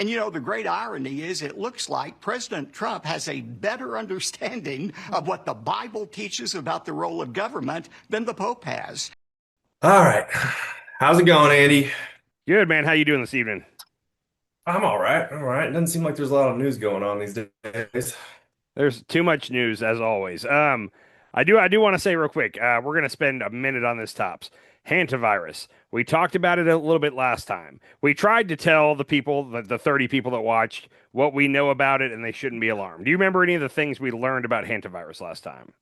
And the great irony is it looks like President Trump has a better understanding of what the Bible teaches about the role of government than the Pope has. All right. How's it going, Andy? Good, man. How you doing this evening? I'm all right. All right. Doesn't seem like there's a lot of news going on these days. There's too much news as always. I do want to say real quick. We're gonna spend a minute on this tops. Hantavirus. We talked about it a little bit last time. We tried to tell the people, the 30 people that watched, what we know about it, and they shouldn't be alarmed. Do you remember any of the things we learned about hantavirus last time?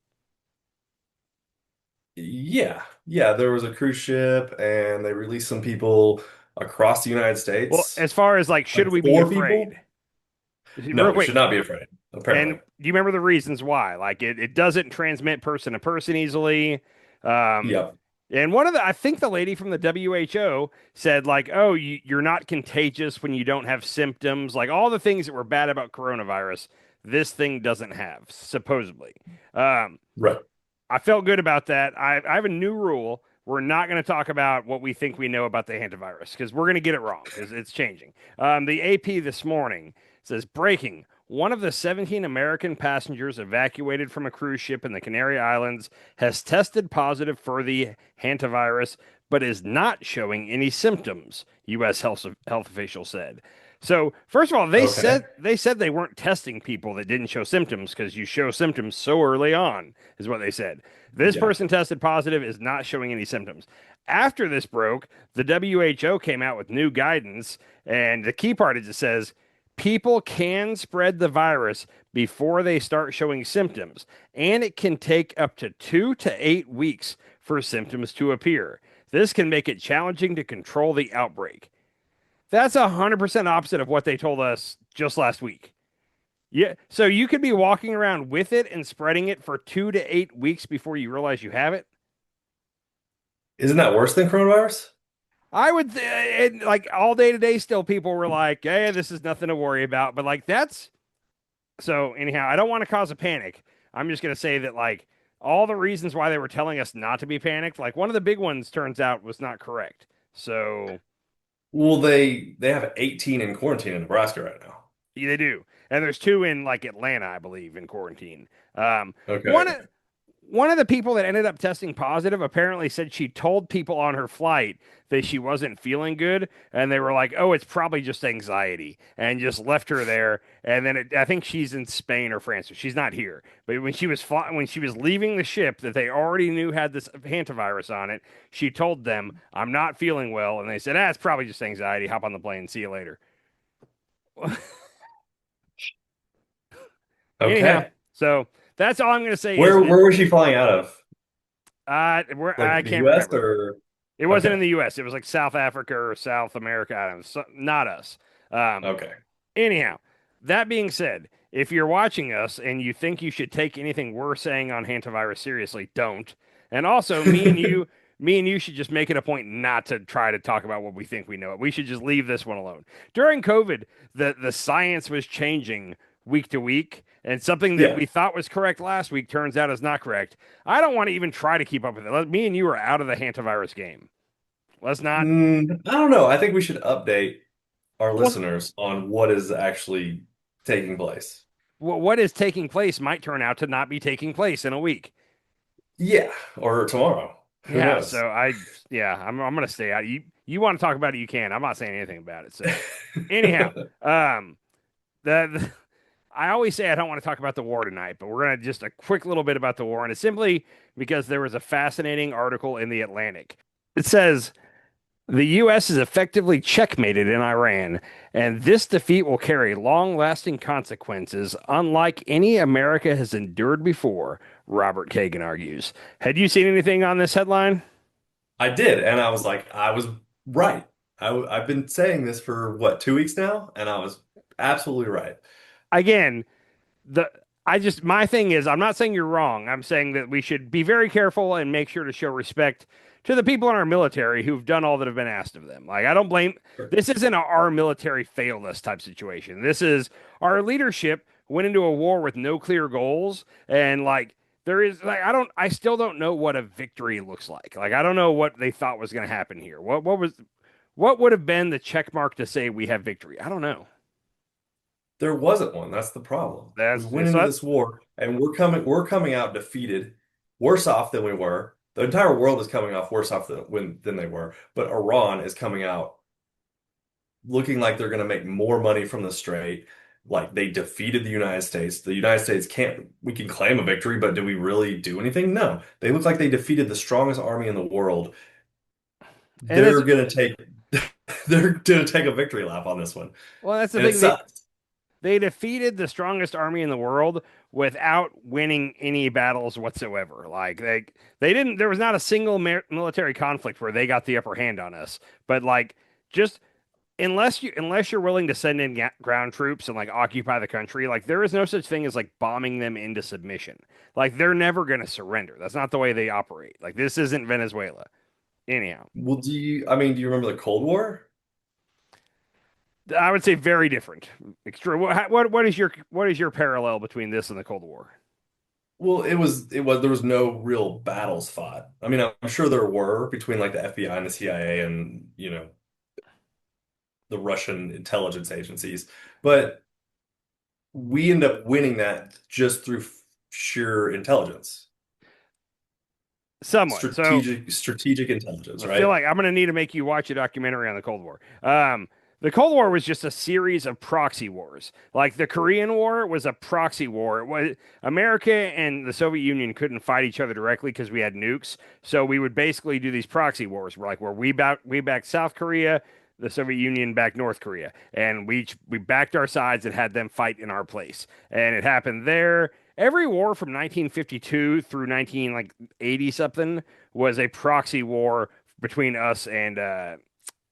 Yeah. Yeah, there was a cruise ship and they released some people across the United Well, States. as far as like, should Like we be four afraid? people? Real No, we should quick. not be afraid, And apparently. do you remember the reasons why? Like it doesn't transmit person to person easily. Um, Yep. and I think the lady from the WHO said like, oh, you're not contagious when you don't have symptoms. Like all the things that were bad about coronavirus, this thing doesn't have, supposedly. Um, Right. I felt good about that. I have a new rule. We're not going to talk about what we think we know about the hantavirus because we're going to get it wrong because it's changing. The AP this morning says breaking. One of the 17 American passengers evacuated from a cruise ship in the Canary Islands has tested positive for the hantavirus, but is not showing any symptoms, U.S. health officials said. So, first of all, they Okay. said they weren't testing people that didn't show symptoms because you show symptoms so early on, is what they said. This Yeah. person tested positive is not showing any symptoms. After this broke, the WHO came out with new guidance, and the key part is it says people can spread the virus before they start showing symptoms, and it can take up to 2 to 8 weeks for symptoms to appear. This can make it challenging to control the outbreak. That's 100% opposite of what they told us just last week. Yeah, so you could be walking around with it and spreading it for 2 to 8 weeks before you realize you have it. Isn't that worse than coronavirus? I would like all day today. Still, people were like, "Hey, this is nothing to worry about." But like that's so. Anyhow, I don't want to cause a panic. I'm just gonna say that like all the reasons why they were telling us not to be panicked, like one of the big ones turns out was not correct. So Well, they have 18 in quarantine in Nebraska right now. yeah, they do. And there's two in like Atlanta, I believe, in quarantine. Um, one Okay. of one of the people that ended up testing positive apparently said she told people on her flight that she wasn't feeling good, and they were like, "Oh, it's probably just anxiety," and just left her there. And then I think she's in Spain or France, so she's not here. But when she was leaving the ship that they already knew had this hantavirus on it, she told them, "I'm not feeling well," and they said, "Ah, it's probably just anxiety. Hop on the plane. See you later." Anyhow, Okay. so that's all I'm going to say is Where was she flying out of? I Like the can't US remember. or It wasn't in okay. the U.S. It was like South Africa or South America. I don't know, not us. Um, Okay. anyhow, that being said, if you're watching us and you think you should take anything we're saying on hantavirus seriously, don't. And also, me and you should just make it a point not to try to talk about what we think we know. We should just leave this one alone. During COVID, the science was changing week to week, and something that Yeah. we thought was correct last week turns out is not correct. I don't want to even try to keep up with it. Me and you are out of the hantavirus game. Let's not. I don't know. I think we should update our Well, listeners on what is actually taking place. what is taking place might turn out to not be taking place in a week. Yeah, or tomorrow. Who Yeah, knows? so I'm gonna stay out. You want to talk about it, you can. I'm not saying anything about it. So anyhow, um, the I always say I don't want to talk about the war tonight, but we're gonna just a quick little bit about the war, and it's simply because there was a fascinating article in the Atlantic. It says the U.S. is effectively checkmated in Iran, and this defeat will carry long lasting consequences, unlike any America has endured before, Robert Kagan argues. Had you seen anything on this headline? I did, and I was like, I was right. I've been saying this for what, 2 weeks now, and I was absolutely right. Again, the my thing is I'm not saying you're wrong. I'm saying that we should be very careful and make sure to show respect to the people in our military who've done all that have been asked of them. Like I don't blame this isn't our military failed us type situation. This is our leadership went into a war with no clear goals and like there is like I still don't know what a victory looks like. Like I don't know what they thought was going to happen here. What would have been the check mark to say we have victory? I don't know. There wasn't one. That's the problem. We That's went so into that, this war and we're coming out defeated, worse off than we were. The entire world is coming off worse off than they were. But Iran is coming out looking like they're going to make more money from the strait. Like they defeated the United States. The United States we can claim a victory, but do we really do anything? No. They look like they defeated the strongest army in the world. and They're going to take they're going to take a victory lap on this one. that's the And it thing. sucks. They defeated the strongest army in the world without winning any battles whatsoever. Like they didn't. There was not a single military conflict where they got the upper hand on us. But like just unless you're willing to send in ground troops and like occupy the country, like there is no such thing as like bombing them into submission. Like they're never going to surrender. That's not the way they operate. Like this isn't Venezuela. Anyhow, Well, I mean, do you remember the Cold War? I would say very different. Extreme. What is your parallel between this and the Cold War? Well, there was no real battles fought. I mean, I'm sure there were between like the FBI and the CIA and, the Russian intelligence agencies, but we end up winning that just through sheer intelligence, Somewhat. So strategic intelligence, I feel right? like I'm going to need to make you watch a documentary on the Cold War. The Cold War was just a series of proxy wars. Like the Korean War was a proxy war. It was America and the Soviet Union couldn't fight each other directly because we had nukes. So we would basically do these proxy wars. Where we backed South Korea, the Soviet Union backed North Korea, and we backed our sides and had them fight in our place. And it happened there. Every war from 1952 through 1980 something was a proxy war between us and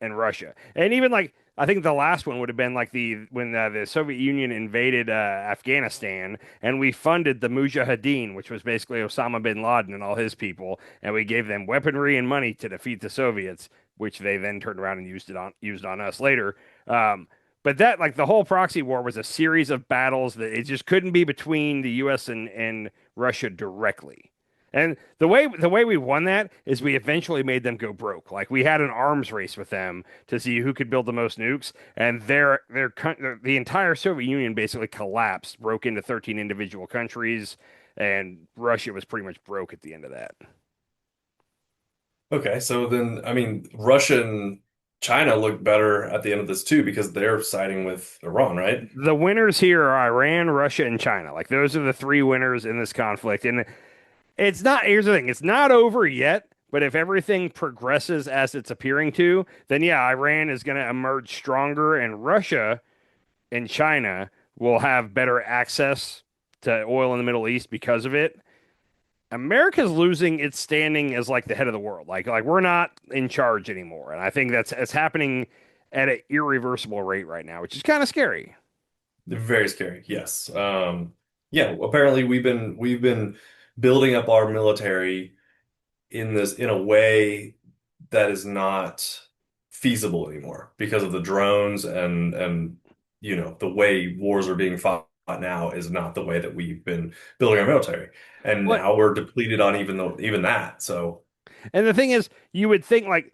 Russia. And even like I think the last one would have been like the Soviet Union invaded Afghanistan, and we funded the Mujahideen, which was basically Osama bin Laden and all his people, and we gave them weaponry and money to defeat the Soviets, which they then turned around and used on us later. But that like the whole proxy war was a series of battles that it just couldn't be between the U.S. and Russia directly. And the way we won that is we eventually made them go broke. Like we had an arms race with them to see who could build the most nukes, and the entire Soviet Union basically collapsed, broke into 13 individual countries, and Russia was pretty much broke at the end of that. Okay, so then I mean, Russia and China look better at the end of this too because they're siding with Iran, right? The winners here are Iran, Russia, and China. Like those are the three winners in this conflict, and it's not, here's the thing, it's not over yet, but if everything progresses as it's appearing to, then yeah, Iran is going to emerge stronger and Russia and China will have better access to oil in the Middle East because of it. America's losing its standing as like the head of the world. Like we're not in charge anymore. And I think that's it's happening at an irreversible rate right now, which is kind of scary. They're very scary. Yes. Yeah, apparently we've been building up our military in a way that is not feasible anymore because of the drones and the way wars are being fought now is not the way that we've been building our military. And What now we're depleted on even that. So and the thing is, you would think like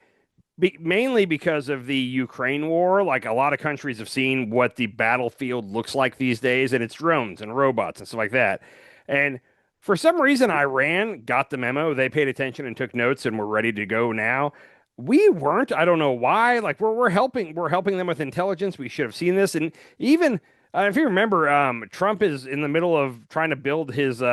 mainly because of the Ukraine war, like a lot of countries have seen what the battlefield looks like these days, and it's drones and robots and stuff like that. And for some reason, Iran got the memo. They paid attention and took notes, and we're ready to go now. We weren't. I don't know why. Like we're helping them with intelligence. We should have seen this. And even if you remember, Trump is in the middle of trying to build his.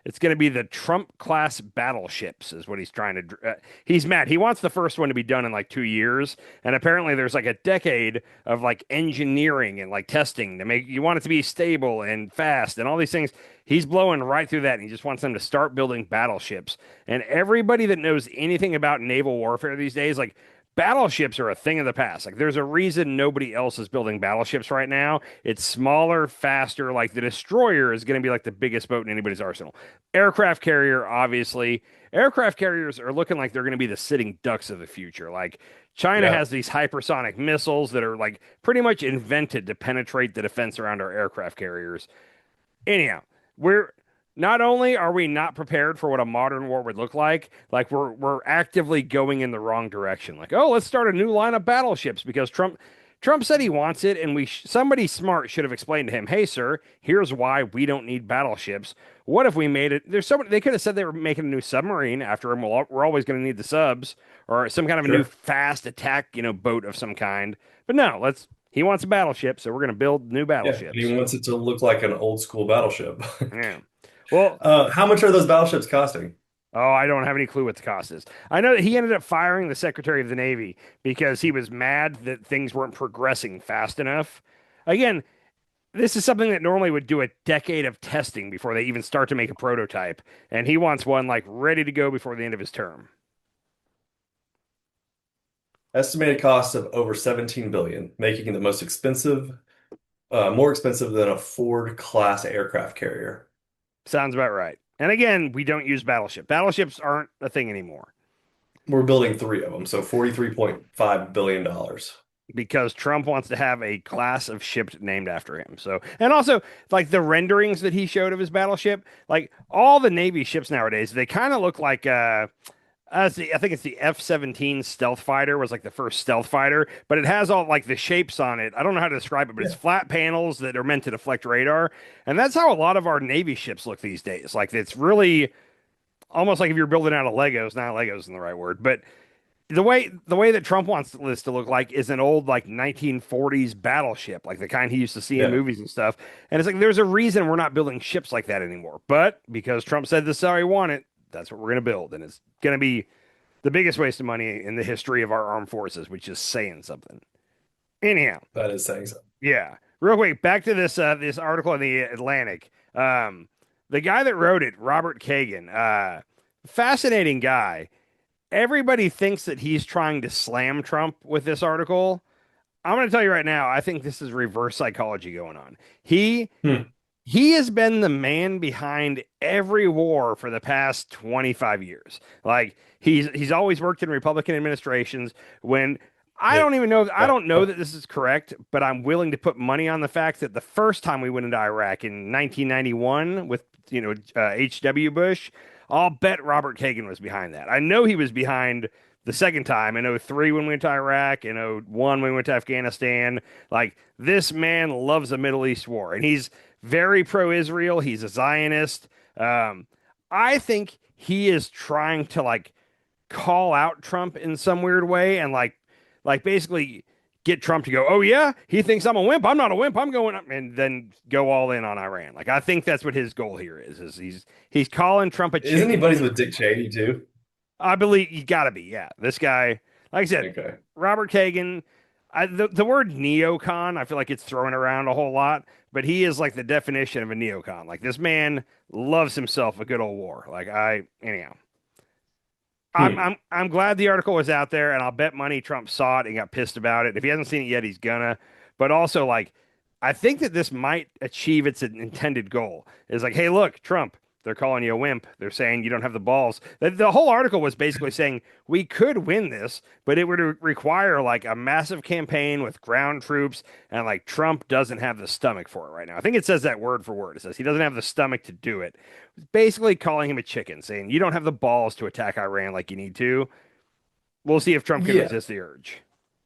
It's going to be the Trump class battleships, is what he's trying to. He's mad. He wants the first one to be done in like 2 years, and apparently there's like a decade of like engineering and like testing to make you want it to be stable and fast and all these things. He's blowing right through that, and he just wants them to start building battleships. And everybody that knows anything about naval warfare these days, like battleships are a thing of the past. Like there's a reason nobody else is building battleships right now. It's smaller, faster. Like the destroyer is going to be like the biggest boat in anybody's arsenal. Aircraft carrier, obviously. Aircraft carriers are looking like they're going to be the sitting ducks of the future. Like China yeah. has these hypersonic missiles that are like pretty much invented to penetrate the defense around our aircraft carriers. Anyhow, we're not only are we not prepared for what a modern war would look like we're actively going in the wrong direction. Like, oh, let's start a new line of battleships because Trump said he wants it, and somebody smart should have explained to him, "Hey, sir, here's why we don't need battleships. What if we made it? They could have said they were making a new submarine after him. Well, we're always going to need the subs or some kind of a new fast attack, boat of some kind. But no, he wants a battleship, so we're going to build new battleships. He wants it to look like an old school battleship. Yeah. Well, how much are those battleships costing? Oh, I don't have any clue what the cost is. I know that he ended up firing the Secretary of the Navy because he was mad that things weren't progressing fast enough. Again, this is something that normally would do a decade of testing before they even start to make a prototype, and he wants one like ready to go before the end of his term. Estimated cost of over 17 billion, making it the most expensive, more expensive than a Ford class aircraft carrier. Sounds about right. And again, we don't use battleship. Battleships aren't a thing anymore. We're building 3 of them, so $43.5 billion. Because Trump wants to have a class of ship named after him. So, and also, like the renderings that he showed of his battleship, like all the Navy ships nowadays, they kind of look like I think it's the F-17 stealth fighter was like the first stealth fighter, but it has all like the shapes on it. I don't know how to describe it, but it's flat panels that are meant to deflect radar. And that's how a lot of our Navy ships look these days. Like it's really almost like if you're building out of Legos, not Legos isn't the right word, but the way that Trump wants this to look like is an old like 1940s battleship, like the kind he used to see in movies and stuff. And it's like there's a reason we're not building ships like that anymore. But because Trump said this is how he want it, that's what we're going to build. And it's going to be the biggest waste of money in the history of our armed forces, which is saying something. Anyhow. That is saying something. Yeah. Real quick, back to this this article in the Atlantic. The guy that wrote it, Robert Kagan, fascinating guy. Everybody thinks that he's trying to slam Trump with this article. I'm going to tell you right now, I think this is reverse psychology going on. He has been the man behind every war for the past 25 years. Like he's always worked in Republican administrations when I don't even know. I don't know that this is correct, but I'm willing to put money on the fact that the first time we went into Iraq in 1991 with, H.W. Bush, I'll bet Robert Kagan was behind that. I know he was behind the second time in 2003 when we went to Iraq, in 2001 when we went to Afghanistan. Like this man loves a Middle East war and he's very pro-Israel. He's a Zionist. I think he is trying to like call out Trump in some weird way and like basically get Trump to go, oh yeah, he thinks I'm a wimp. I'm not a wimp. I'm going up, and then go all in on Iran. Like I think that's what his goal here is he's calling Trump a chicken. Isn't he buddies with Dick Cheney too? I believe you got to be. Yeah, this guy, like I said, Robert Kagan. The word neocon, I feel like it's thrown around a whole lot, but he is like the definition of a neocon. Like this man loves himself a good old war. Anyhow. I'm glad the article was out there, and I'll bet money Trump saw it and got pissed about it. If he hasn't seen it yet, he's gonna. But also, like, I think that this might achieve its intended goal. Is like, hey, look, Trump, they're calling you a wimp. They're saying you don't have the balls. The whole article was basically saying we could win this, but it would require like a massive campaign with ground troops, and like Trump doesn't have the stomach for it right now. I think it says that word for word. It says he doesn't have the stomach to do it. Basically calling him a chicken, saying you don't have the balls to attack Iran like you need to. We'll see if Trump can resist the urge.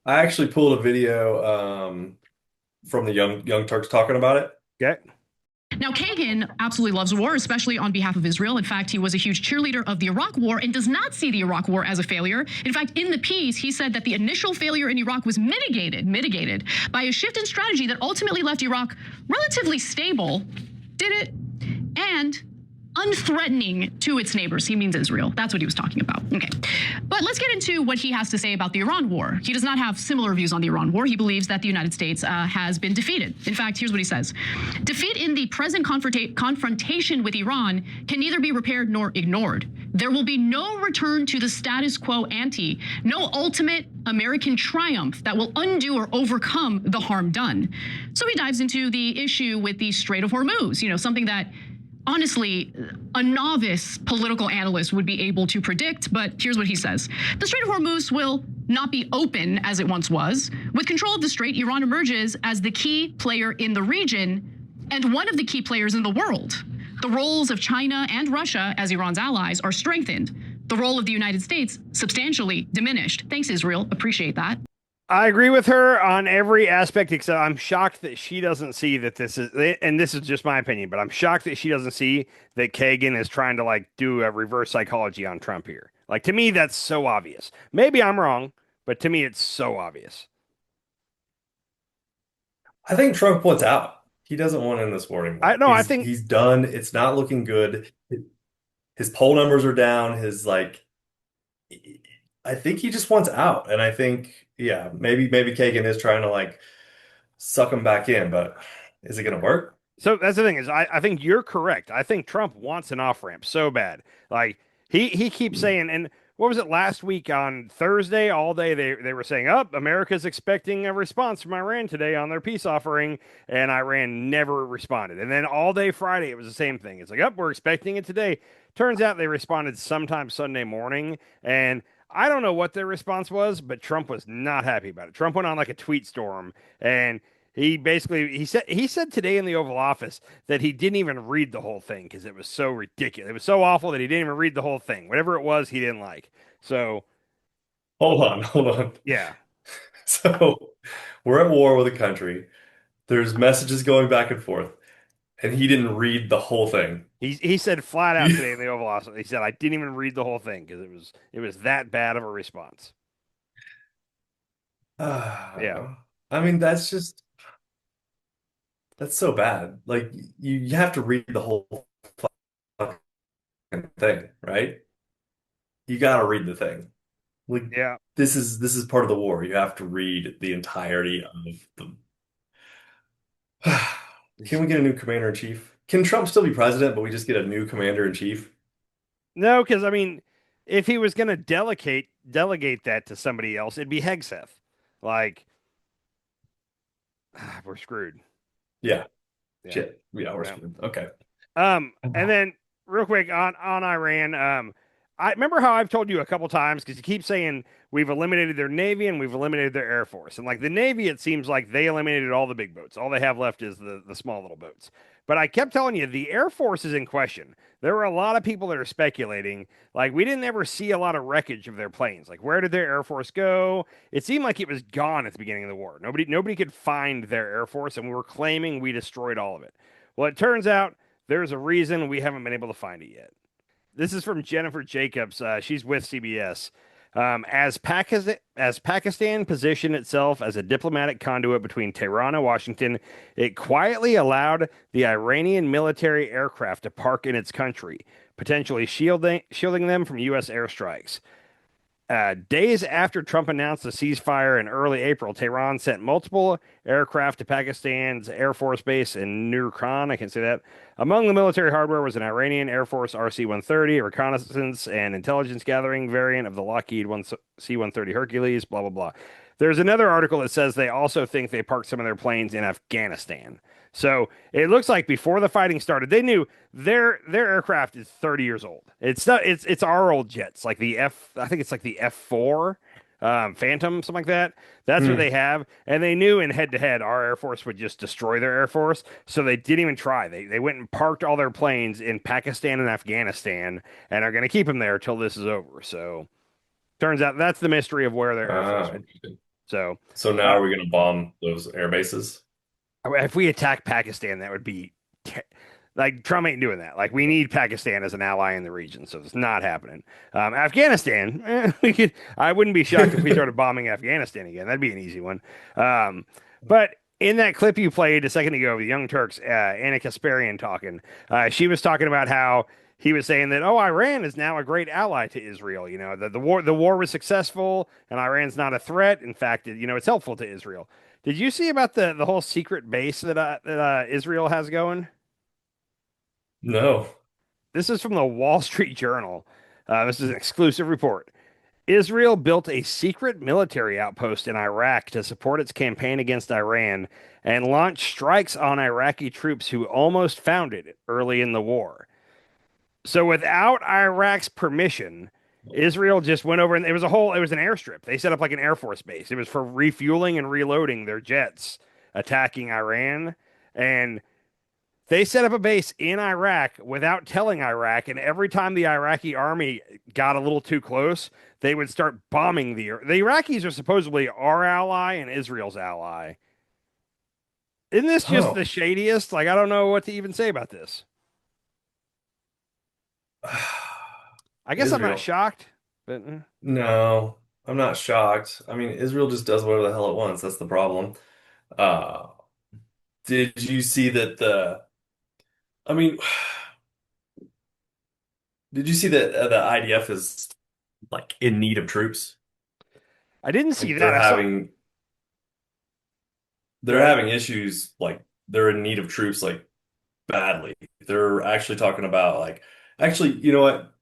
I actually pulled a video from the Young Turks talking about it. Okay. Now, Kagan absolutely loves war, especially on behalf of Israel. In fact, he was a huge cheerleader of the Iraq War and does not see the Iraq War as a failure. In fact, in the piece, he said that the initial failure in Iraq was mitigated by a shift in strategy that ultimately left Iraq relatively stable, and unthreatening to its neighbors. He means Israel. That's what he was talking about. Okay. But let's get into what he has to say about the Iran war. He does not have similar views on the Iran war. He believes that the United States has been defeated. In fact, here's what he says. Defeat in the present confrontation with Iran can neither be repaired nor ignored. There will be no return to the status quo ante, no ultimate American triumph that will undo or overcome the harm done. So he dives into the issue with the Strait of Hormuz, something that honestly, a novice political analyst would be able to predict, but here's what he says. The Strait of Hormuz will not be open as it once was. With control of the strait, Iran emerges as the key player in the region and one of the key players in the world. The roles of China and Russia as Iran's allies are strengthened. The role of the United States substantially diminished. Thanks, Israel. Appreciate that. I agree with her on every aspect, except I'm shocked that she doesn't see that this is, and this is just my opinion, but I'm shocked that she doesn't see that Kagan is trying to like do a reverse psychology on Trump here. Like to me, that's so obvious. Maybe I'm wrong, but to me, it's so obvious. I think Trump wants out. He doesn't want in this war I anymore. no, I think He's done. It's not looking good. His poll numbers are down. His like I think he just wants out. And I think, yeah, maybe Kagan is trying to like suck him back in, but is it gonna work? so. That's the thing is, I think you're correct. I think Trump wants an off ramp so bad. Like he keeps saying, and what was it last week on Thursday? All day they were saying, "Up, America's expecting a response from Iran today on their peace offering," and Iran never responded. And then all day Friday it was the same thing. It's like, "Up, we're expecting it today." Turns out they responded sometime Sunday morning, and I don't know what their response was, but Trump was not happy about it. Trump went on like a tweet storm, and he said today in the Oval Office that he didn't even read the whole thing because it was so ridiculous. It was so awful that he didn't even read the whole thing. Whatever it was, he didn't like. So Hold on. yeah, So we're at war with a country. There's messages going back and forth, and he didn't read the whole thing. he said flat out today in the Oval Office. He said I didn't even read the whole thing because it was that bad of a response. Yeah. I mean, that's so bad. Like you have to read the whole fucking thing, right? You gotta read the thing. Like Yeah. this is part of the war. You have to read the entirety of the. Can we get a new commander in chief? Can Trump still be president, but we just get a new commander in chief? No, because I mean, if he was going to delegate that to somebody else, it'd be Hegseth. Like, we're screwed. Yeah. Yeah. Shit. Yeah, we're Yeah. screwed. Okay. And then real quick on Iran, I remember how I've told you a couple times because you keep saying we've eliminated their navy and we've eliminated their air force, and like the navy, it seems like they eliminated all the big boats. All they have left is the small little boats. But I kept telling you the air force is in question. There were a lot of people that are speculating like we didn't ever see a lot of wreckage of their planes. Like where did their air force go? It seemed like it was gone at the beginning of the war. Nobody could find their air force, and we were claiming we destroyed all of it. Well, it turns out there's a reason we haven't been able to find it yet. This is from Jennifer Jacobs. She's with CBS. As Pakistan positioned itself as a diplomatic conduit between Tehran and Washington, it quietly allowed the Iranian military aircraft to park in its country, potentially shielding them from U.S. airstrikes. Days after Trump announced the ceasefire in early April, Tehran sent multiple aircraft to Pakistan's Air Force base in Nur Khan. I can say that. Among the military hardware was an Iranian Air Force RC-130, a reconnaissance and intelligence gathering variant of the Lockheed C-130 Hercules, blah, blah, blah. There's another article that says they also think they parked some of their planes in Afghanistan. So it looks like before the fighting started, they knew their aircraft is 30 years old. It's our old jets, like I think it's like the F4 Phantom, something like that. That's what they have, and they knew in head to head our Air Force would just destroy their Air Force, so they didn't even try. They went and parked all their planes in Pakistan and Afghanistan, and are going to keep them there till this is over. So turns out that's the mystery of where their Air Force went. So now are we going to bomb those air bases? If we attack Pakistan, that would be like Trump ain't doing that. Like we need Pakistan as an ally in the region, so it's not happening. Afghanistan, we could. I wouldn't be shocked if we started bombing Afghanistan again. That'd be an easy one. But in that clip you played a second ago, the Young Turks, Anna Kasparian talking, she was talking about how he was saying that Iran is now a great ally to Israel. You know, the war was successful, and Iran's not a threat. In fact, it's helpful to Israel. Did you see about the whole secret base that Israel has going? No. This is from the Wall Street Journal. This is an exclusive report. Israel built a secret military outpost in Iraq to support its campaign against Iran and launched strikes on Iraqi troops who almost found it early in the war. So without Iraq's permission, Israel just went over and it was an airstrip. They set up like an Air Force base. It was for refueling and reloading their jets attacking Iran. And They set up a base in Iraq without telling Iraq, and every time the Iraqi army got a little too close, they would start bombing the Iraqis are supposedly our ally and Israel's ally. Isn't this just the Oh, shadiest? Like, I don't know what to even say about this. I guess I'm not Israel. shocked, but No, I'm not shocked. I mean, Israel just does whatever the hell it wants. That's the problem. Uh, did you see that I mean, did you see that the IDF is like in need of troops? I didn't see Like that. I saw. Go they're ahead. having issues, like they're in need of troops like badly. They're actually talking about like actually, you know what?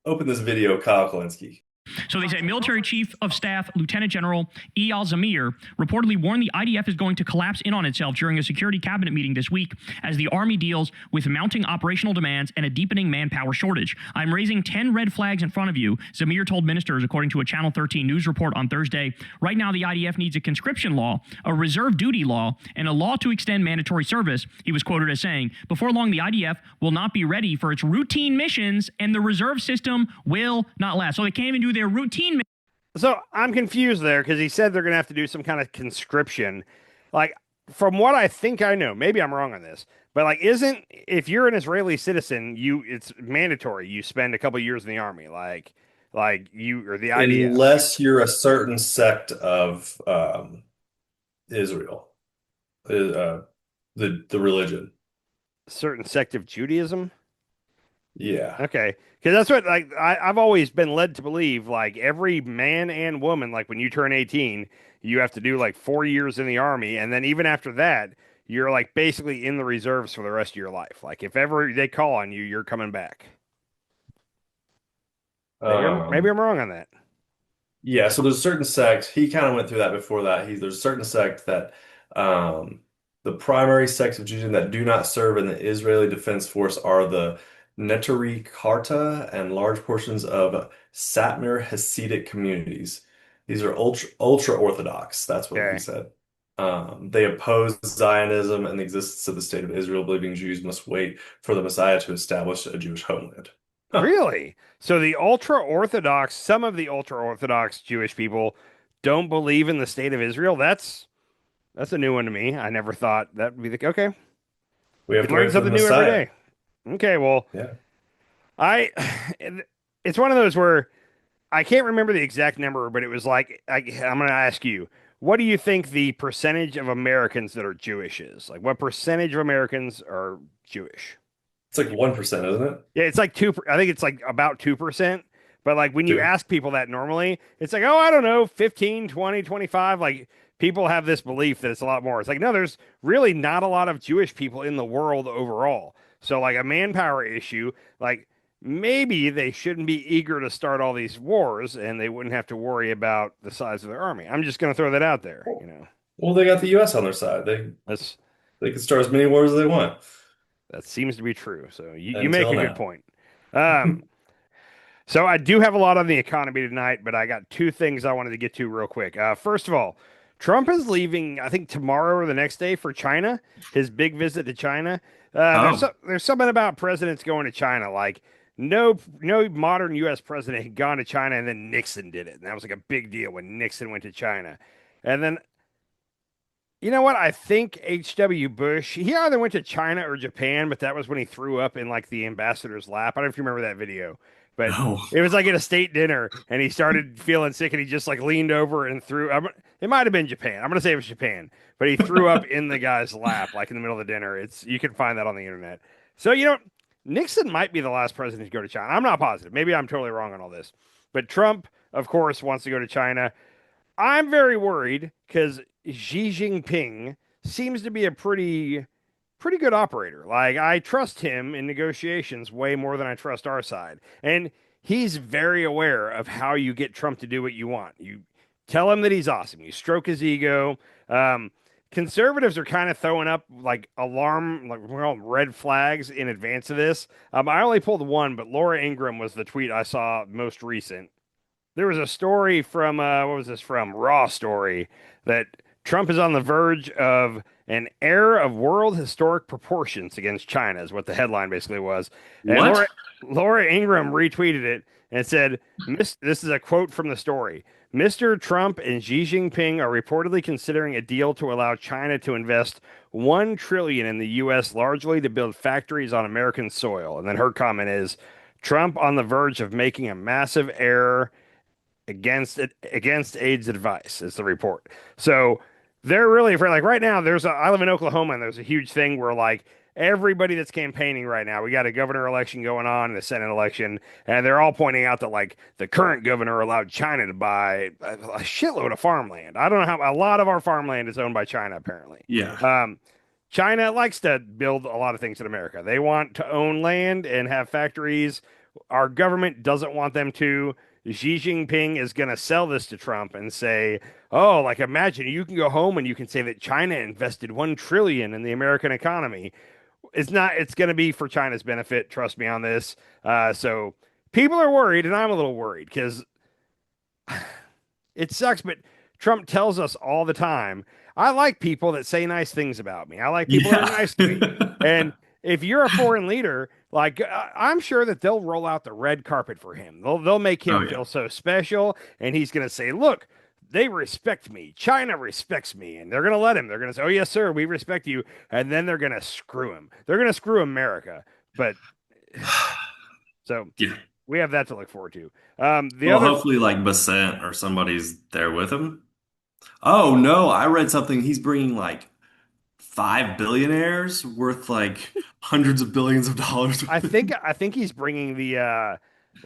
Open this video, Kyle Kalinske. So they say military chief of staff Lieutenant General Eyal Zamir reportedly warned the IDF is going to collapse in on itself during a security cabinet meeting this week as the Army deals with mounting operational demands and a deepening manpower shortage. I'm raising 10 red flags in front of you, Zamir told ministers, according to a Channel 13 news report on Thursday. Right now, the IDF needs a conscription law, a reserve duty law, and a law to extend mandatory service, he was quoted as saying. Before long, the IDF will not be ready for its routine missions, and the reserve system will not last. So they can't even do their routine. So I'm confused there because he said they're going to have to do some kind of conscription. Like, from what I think I know, maybe I'm wrong on this, but like, isn't if you're an Israeli citizen, it's mandatory. You spend a couple years in the army, like you or the IDF, Unless you're a certain sect of Israel, uh, the religion. certain sect of Judaism. Yeah. Okay, because that's what like I've always been led to believe. Like every man and woman, like when you turn 18, you have to do like 4 years in the army, and then even after that, you're like basically in the reserves for the rest of your life. Like if ever they call on you, you're coming back. Maybe Um, I'm wrong on that. yeah, so there's a certain sect. He kind of went through that before that. There's a certain sect that um, the primary sects of Judaism that do not serve in the Israeli Defense Force are the Neturei Karta and large portions of Satmar Hasidic communities. These are ultra Orthodox. That's what he Okay, said. They oppose Zionism and the existence of the state of Israel, believing Jews must wait for the Messiah to establish a Jewish homeland. Huh. really? So the ultra orthodox, some of the ultra orthodox Jewish people don't believe in the state of Israel. That's a new one to me. I never thought that would be the okay. We have You to learn wait for the something new every Messiah. day. Okay, well, Yeah. I it's one of those where I can't remember the exact number, but it was like I'm going to ask you, what do you think the percentage of Americans that are Jewish is? Like, what percentage of Americans are Jewish? It's like 1%, isn't it? Yeah, it's like two. I think it's like about 2%. But like when you Two. ask people that normally, it's like, oh, I don't know, 15, 20, 25. Like people have this belief that it's a lot more. It's like, no, there's really not a lot of Jewish people in the world overall. So like a manpower issue, like maybe they shouldn't be eager to start all these wars and they wouldn't have to worry about the size of their army. I'm just going to throw that out there, you know. Well, they got the US on their side. That's They can start as many wars as they want. that seems to be true. So you make Until a good now. point. Um, So I do have a lot on the economy tonight, but I got two things I wanted to get to real quick. First of all, Trump is leaving, I think tomorrow or the next day for China. His big visit to China. Oh, There's something about presidents going to China. Like no modern U.S. president had gone to China, and then Nixon did it, and that was like a big deal when Nixon went to China. And then you know what? I think H.W. Bush, he either went to China or Japan, but that was when he threw up in like the ambassador's lap. I don't know if you remember that video, but no. it was like at a state dinner and he started feeling sick and he just like leaned over and threw. It might have been Japan. I'm going to say it was Japan, but he threw up in the guy's lap, like in the middle of the dinner. You can find that on the internet. So, Nixon might be the last president to go to China. I'm not positive. Maybe I'm totally wrong on all this, but Trump, of course, wants to go to China. I'm very worried because Xi Jinping seems to be a pretty good operator. Like I trust him in negotiations way more than I trust our side. And he's very aware of how you get Trump to do what you want. You tell him that he's awesome. You stroke his ego. Conservatives are kind of throwing up like alarm, like well, red flags in advance of this. I only pulled one, but Laura Ingraham was the tweet I saw most recent. There was a story from what was this from? Raw story that Trump is on the verge of an error of world historic proportions against China is what the headline basically was. And What? Laura Ingraham retweeted it and said, this is a quote from the story. Mr. Trump and Xi Jinping are reportedly considering a deal to allow China to invest $1 trillion in the U.S., largely to build factories on American soil. And then her comment is, Trump on the verge of making a massive error against AIDS advice, is the report. So they're really afraid. Like right now, I live in Oklahoma, and there's a huge thing where like everybody that's campaigning right now, we got a governor election going on and a Senate election, and they're all pointing out that like the current governor allowed China to buy a shitload of farmland. I don't know how a lot of our farmland is owned by China, apparently. Yeah. China likes to build a lot of things in America. They want to own land and have factories. Our government doesn't want them to. Xi Jinping is going to sell this to Trump and say, oh, like imagine you can go home and you can say that China invested $1 trillion in the American economy. It's going to be for China's benefit. Trust me on this. So people are worried, and I'm a little worried because it sucks, but Trump tells us all the time, I like people that say nice things about me. I like people that are nice to me. And if you're a foreign leader, like I'm sure that they'll roll out the red carpet for him. They'll make him feel so special, and he's going to say, "Look, they respect me. China respects me," and they're going to let him. They're going to say, "Oh yes, sir, we respect you," and then they're going to screw him. They're going to screw America. But so we have that to look forward to. Hopefully, like Bassett or somebody's there with him. Oh no, I read something. He's bringing like 5 billionaires worth like hundreds of billions of dollars. I think he's bringing the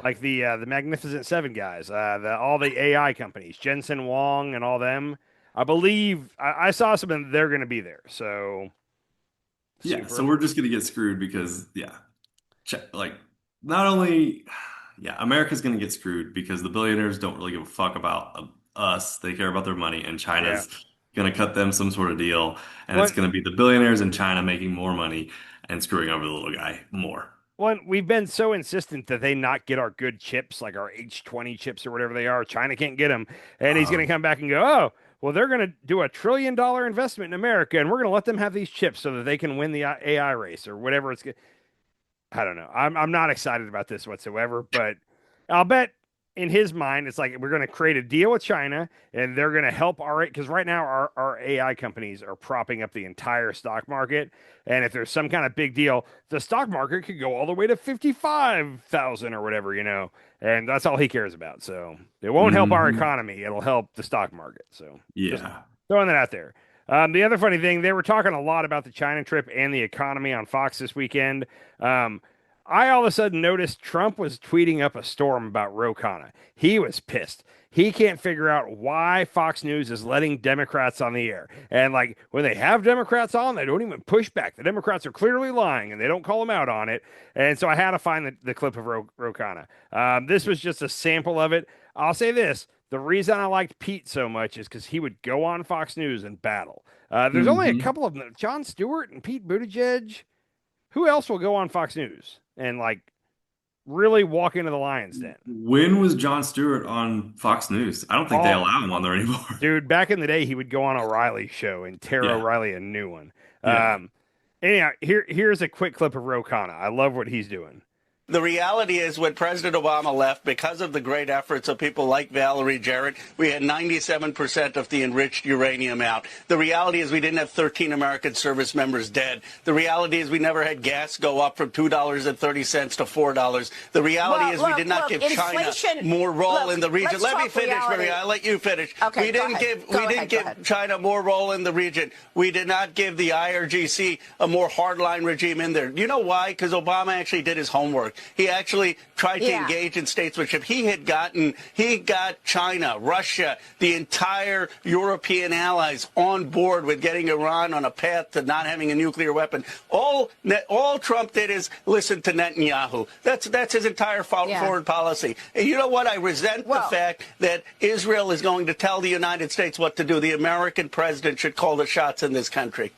Magnificent Seven guys, all the AI companies, Jensen Huang and all them. I believe I saw something. They're going to be there. So so we're just going to get screwed because like not only America's going to get screwed because the billionaires don't really give a fuck about us. They care about their money, and China's going to cut them some sort of deal, and it's going to be the billionaires in China making more money and screwing over the little guy more. Well, we've been so insistent that they not get our good chips, like our H20 chips or whatever they are. China can't get them, and he's going to come back and go, oh, well, they're going to do $1 trillion investment in America, and we're going to let them have these chips so that they can win the AI race or whatever it's. I don't know. I'm not excited about this whatsoever, but I'll bet in his mind, it's like we're going to create a deal with China, and they're going to help because right now our AI companies are propping up the entire stock market. And if there's some kind of big deal, the stock market could go all the way to 55,000 or whatever, and that's all he cares about. So it won't help our economy. It'll help the stock market. So just throwing that out there. The other funny thing, they were talking a lot about the China trip and the economy on Fox this weekend. I all of a sudden noticed Trump was tweeting up a storm about Ro Khanna. He was pissed. He can't figure out why Fox News is letting Democrats on the air. And like when they have Democrats on, they don't even push back. The Democrats are clearly lying and they don't call them out on it. And so I had to find the clip of Ro Khanna. This was just a sample of it. I'll say this. The reason I liked Pete so much is because he would go on Fox News and battle. There's only a couple of them. Jon Stewart and Pete Buttigieg. Who else will go on Fox News and like really walk into the lion's den? When was Jon Stewart on Fox News? I don't think they allow him on there anymore. Dude, back in the day, he would go on O'Reilly's show and tear O'Reilly a new one. Anyhow, here's a quick clip of Ro Khanna. I love what he's doing. The reality is when President Obama left, because of the great efforts of people like Valerie Jarrett, we had 97% of the enriched uranium out. The reality is we didn't have 13 American service members dead. The reality is we never had gas go up from $2.30 to $4. The reality is we did not give China more role in the region. Let me finish, Maria. I'll let you finish. Okay, we didn't give China more role in the region. We did not give the IRGC a more hardline regime in there. You know why? Because Obama actually did his homework. He actually tried to engage in statesmanship. He got China, Russia, the entire European allies on board with getting Iran on a path to not having a nuclear weapon. All Trump did is listen to Netanyahu. That's his entire foreign policy. And you know what? I resent the fact that Israel is going to tell the United States what to do. The American president should call the shots in this country.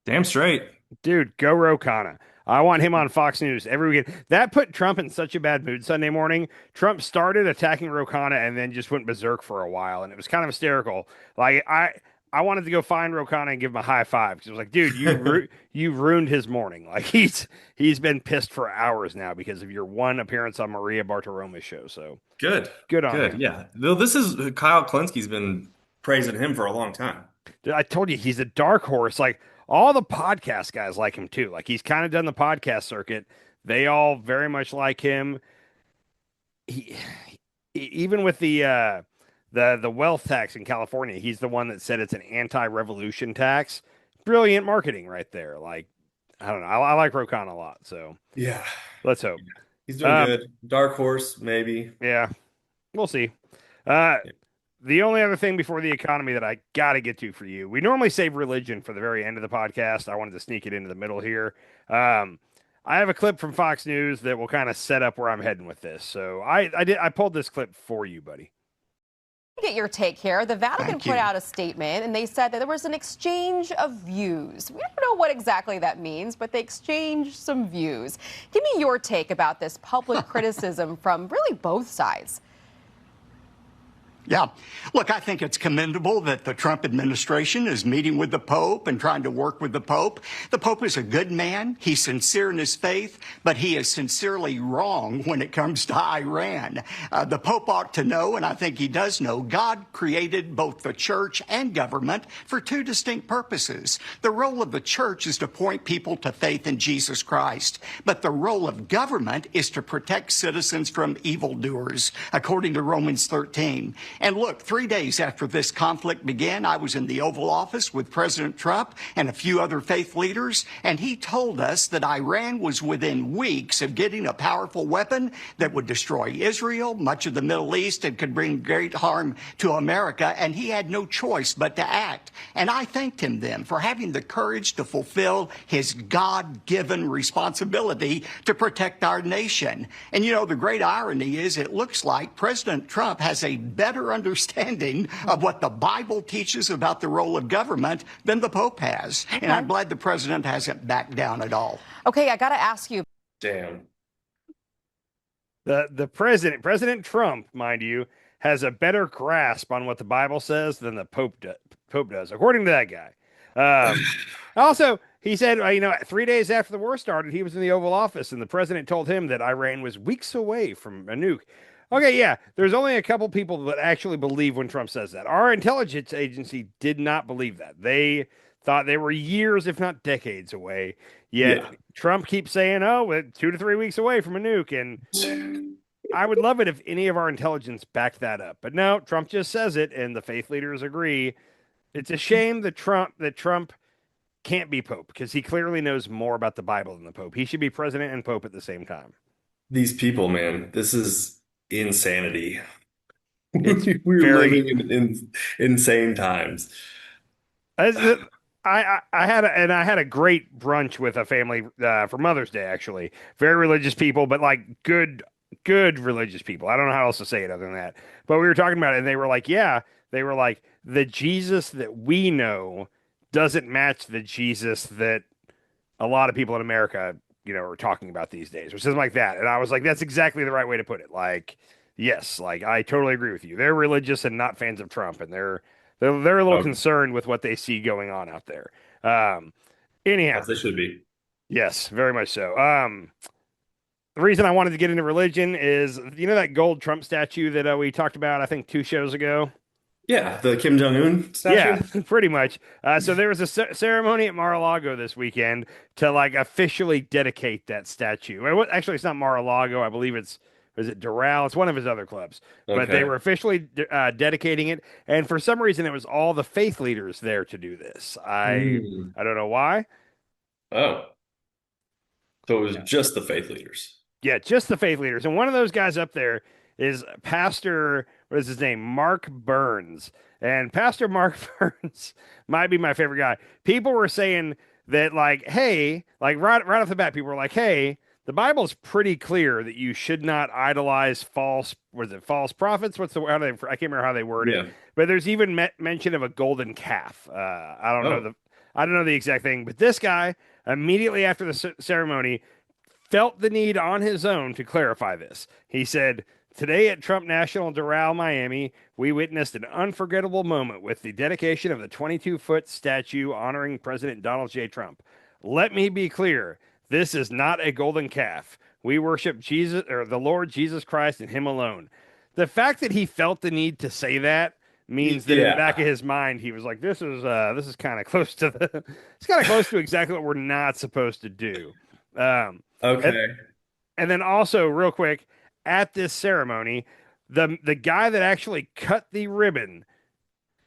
Damn straight. Dude, go Ro Khanna. I want him on Fox News every weekend. That put Trump in such a bad mood Sunday morning. Trump started attacking Ro Khanna and then just went berserk for a while, and it was kind of hysterical. Like I wanted to go find Rokana and give him a high five because I was like, dude, you ruined his morning. Like he's been pissed for hours now because of your one appearance on Maria Bartiromo's show. So Good on him. Yeah. Though this is Kyle Klinsky's been praising him for a long time. Dude, I told you he's a dark horse. Like all the podcast guys like him too. Like he's kind of done the podcast circuit. They all very much like him. He even with the wealth tax in California, he's the one that said it's an anti-revolution tax. Brilliant marketing right there. Like, I don't know. I like Rokan a lot. So yeah, let's hope he's doing good. Dark horse, maybe. Yeah, we'll see. The only other thing before the economy that I got to get to for you, we normally save religion for the very end of the podcast. I wanted to sneak it into the middle here. I have a clip from Fox News that will kind of set up where I'm heading with this. So I pulled this clip for you, buddy. Get your take here. The Vatican put out a statement and they said that there was an exchange of views. We don't know what exactly that means, but they exchanged some views. Give me your take about this public criticism from really both sides. Yeah. Look, I think it's commendable that the Trump administration is meeting with the Pope and trying to work with the Pope. The Pope is a good man. He's sincere in his faith, but he is sincerely wrong when it comes to Iran. The Pope ought to know, and I think he does know, God created both the church and government for two distinct purposes. The role of the church is to point people to faith in Jesus Christ, but the role of government is to protect citizens from evildoers, according to Romans 13. And look, 3 days after this conflict began, I was in the Oval Office with President Trump and a few other faith leaders, and he told us that Iran was within weeks of getting a powerful weapon that would destroy Israel, much of the Middle East, and could bring great harm to America, and he had no choice but to act. And I thanked him then for having the courage to fulfill his God-given responsibility to protect our nation. And you know, the great irony is it looks like President Trump has a better understanding of what the Bible teaches about the role of government than the Pope has. And I'm glad the president hasn't backed down at all. Okay, I got to ask you. Damn. The President Trump, mind you, has a better grasp on what the Bible says than the Pope does, according to that guy. Also, he said, 3 days after the war started, he was in the Oval Office, and the president told him that Iran was weeks away from a nuke. Okay, yeah, there's only a couple people that actually believe when Trump says that. Our intelligence agency did not believe that. They thought they were years, if not decades away. Yet Trump keeps saying, we're 2 to 3 weeks away from a nuke. And I would love it if any of our intelligence backed that up. But no, Trump just says it, and the faith leaders agree. It's a shame that Trump can't be Pope, because he clearly knows more about the Bible than the Pope. He should be president and Pope at the same time. These people, man, this is insanity. We're living in insane times. I had a great brunch with a family for Mother's Day, actually. Very religious people, but like good religious people. I don't know how else to say it other than that. But we were talking about it, and they were like, the Jesus that we know doesn't match the Jesus that a lot of people in America are talking about these days, or something like that. And I was like, that's exactly the right way to put it. Like, yes, like I totally agree with you. They're religious and not fans of Trump, and they're a little concerned with what they see going on out there. Anyhow, as they should be. Yes, very much so. The reason I wanted to get into religion is, that gold Trump statue that we talked about, I think 2 shows ago. Yeah, the Kim Jong-un statue? Yeah, pretty much. So there was a ceremony at Mar-a-Lago this weekend to officially dedicate that statue. Actually, it's not Mar-a-Lago. I believe is it Doral? It's one of his other clubs. Okay. But they were officially dedicating it. And for some reason, it was all the faith leaders there to do this. I don't know why. Oh. So it was just the faith leaders. Yeah, just the faith leaders. And one of those guys up there is Pastor, what is his name? Mark Burns. And Pastor Mark Burns might be my favorite guy. People were saying that, hey, right off the bat, people were like, hey, the Bible's pretty clear that you should not idolize false prophets? I can't remember how they word it. But there's even mention of a golden calf. I don't know the exact thing, but this guy immediately after the ceremony felt the need on his own to clarify this. He said, Today at Trump National Doral, Miami, we witnessed an unforgettable moment with the dedication of the 22-foot statue honoring President Donald J. Trump. Let me be clear, this is not a golden calf. We worship Jesus or the Lord Jesus Christ and him alone. The fact that he felt the need to say that means that in the back of his mind he was like, this is kind of close to it's kind of close to exactly what we're not supposed to do. Okay. And then also, real quick, at this ceremony, the guy that actually cut the ribbon.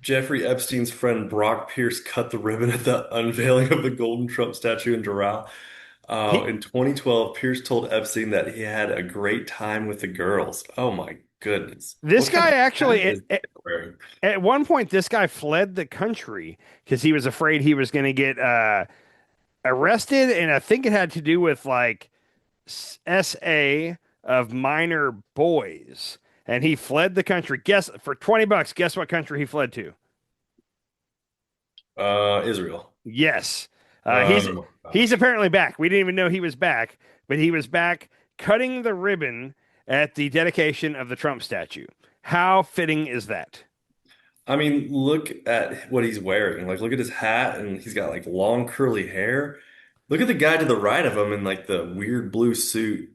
Jeffrey Epstein's friend Brock Pierce cut the ribbon at the unveiling of the golden Trump statue in Doral. In 2012, Pierce told Epstein that he had a great time with the girls. Oh my goodness. This What kind guy of actually, hat is he wearing? at one point, this guy fled the country because he was afraid he was going to get arrested. And I think it had to do with like SA of minor boys. And he fled the country. Guess for $20, guess what country he fled to? Israel. Yes. Gosh. He's apparently back. We didn't even know he was back, but he was back cutting the ribbon at the dedication of the Trump statue. How fitting is that? I mean, look at what he's wearing. Like, look at his hat, and he's got like long curly hair. Look at the guy to the right of him in like the weird blue suit.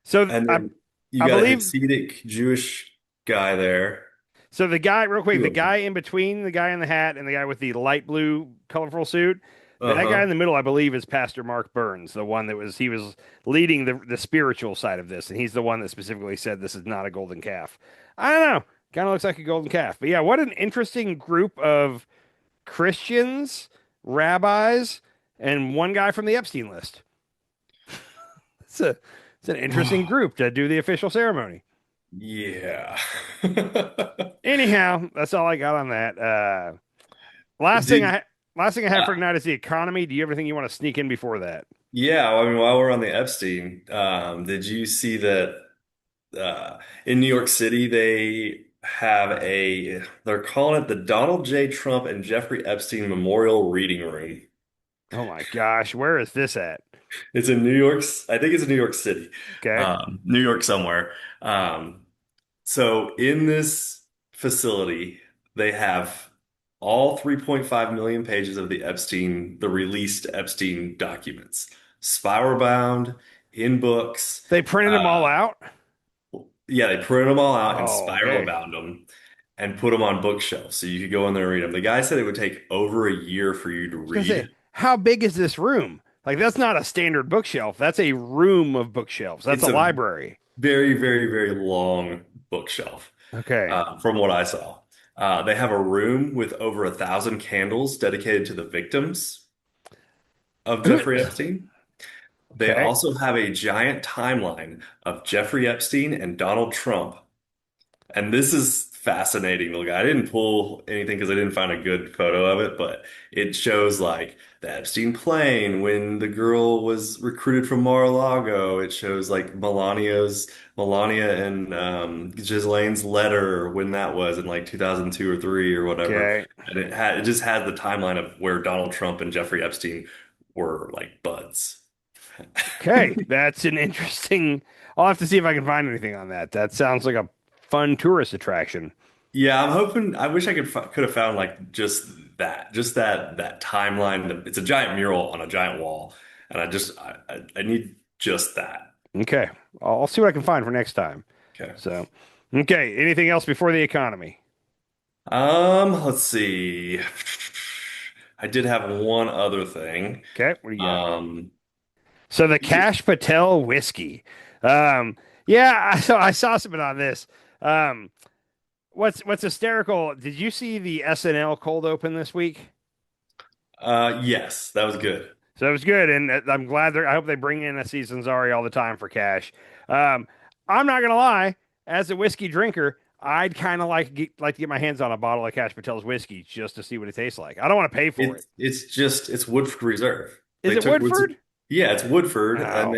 So And then you I got a believe Hasidic Jewish guy there. so. The guy, real quick, Two the of them. guy in between the guy in the hat and the guy with the light blue, colorful suit. That guy Uh-huh. in the middle, I believe, is Pastor Mark Burns, the one that he was leading the spiritual side of this, and he's the one that specifically said this is not a golden calf. I don't know, kind of looks like a golden calf, but yeah, what an interesting group of Christians, rabbis, and one guy from the Epstein list. It's an interesting group to do the official ceremony. Yeah. Anyhow, that's all I got on that. Last thing Did, I have for tonight is the economy. Do you have anything you want to sneak in before that? yeah, I mean, while we're on the Epstein, did you see that in New York City they're calling it the Donald J. Trump and Jeffrey Epstein Memorial Reading Room. Oh my gosh, where is this at? It's in New York. I think it's in New York City, Okay. New York somewhere. So in this facility, they have all 3.5 million pages of the released Epstein documents, spiral bound in books. They printed them all out? Yeah, they printed them all out and Oh, spiral man. bound them and put them on bookshelves so you could go in there and read them. The guy said it would take over a year for you to I was gonna say, read. how big is this room? Like, that's not a standard bookshelf. That's a room of bookshelves. That's It's a a library. very, very, very long bookshelf, Okay. from what I saw. They have a room with over 1,000 candles dedicated to the victims of Jeffrey Epstein. They Okay. also have a giant timeline of Jeffrey Epstein and Donald Trump. And this is fascinating. Look, I didn't pull anything because I didn't find a good photo of it, but it shows like the Epstein plane when the girl was recruited from Mar-a-Lago. It shows like Melania and Ghislaine's letter when that was in like 2002 or 3 or whatever. Okay. And it just had the timeline of where Donald Trump and Jeffrey Epstein were like buds. Okay. That's an interesting. I'll have to see if I can find anything on that. That sounds like a fun tourist attraction. Yeah, I'm hoping. I wish I could have found like just that timeline. It's a giant mural on a giant wall, and I need just that. Okay. I'll see what I can find for next time. Okay. So, okay. Anything else before the economy? Let's see. I did have one other thing. Okay. What do you got? Um, So the Cash Patel whiskey. Yeah, so I saw something on this. What's hysterical? Did you see the SNL cold open this week? yes, that was good. So it was good, and I'm glad I hope they bring in a seasoned Zari all the time for Cash. I'm not gonna lie, as a whiskey drinker, I'd kind of like to get my hands on a bottle of Cash Patel's whiskey just to see what it tastes like. I don't want to pay for it. It's Woodford Reserve. Is They it took Woodford? Yeah, it's Woodford, Oh. and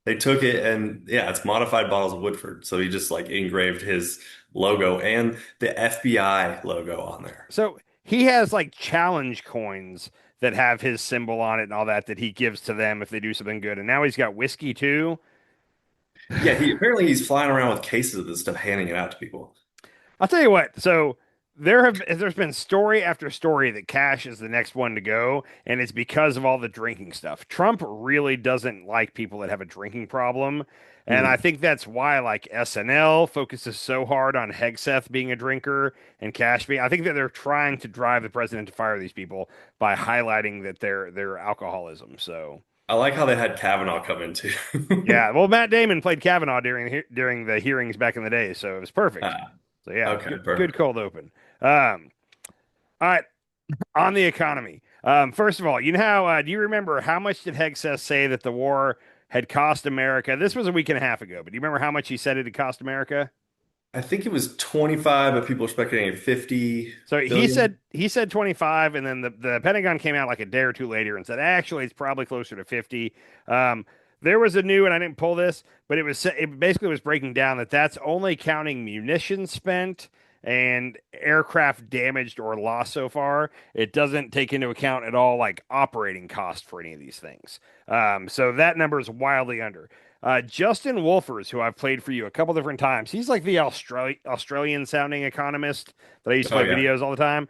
they took it, and yeah, it's modified bottles of Woodford. So he just like engraved his logo and the FBI logo on there. So he has like challenge coins that have his symbol on it and all that he gives to them if they do something good. And now he's got whiskey too. Yeah, he's flying around with cases of this stuff, handing it out to people. I'll tell you what. So there's been story after story that cash is the next one to go, and it's because of all the drinking stuff. Trump really doesn't like people that have a drinking problem, and I Mhm. think that's why like SNL focuses so hard on Hegseth being a drinker and Cash being. I think that they're trying to drive the president to fire these people by highlighting that their alcoholism. So. I like how they had Kavanaugh come in too. Yeah, well, Matt Damon played Kavanaugh during the hearings back in the day, so it was perfect. Ah, So yeah, okay, good perfect. cold open. All right, on the economy. First of all, you know how do you remember how much did Hegseth say that the war had cost America? This was a week and a half ago, but do you remember how much he said it had cost America? I think it was 25, but people are speculating 50 So billion. he said 25, and then the Pentagon came out like a day or two later and said actually it's probably closer to 50. Um, there was a new, and I didn't pull this, but it basically was breaking down that that's only counting munitions spent and aircraft damaged or lost so far. It doesn't take into account at all like operating cost for any of these things. So that number is wildly under. Justin Wolfers, who I've played for you a couple different times, he's like the Australian sounding economist that I used to Oh play yeah. videos all the time.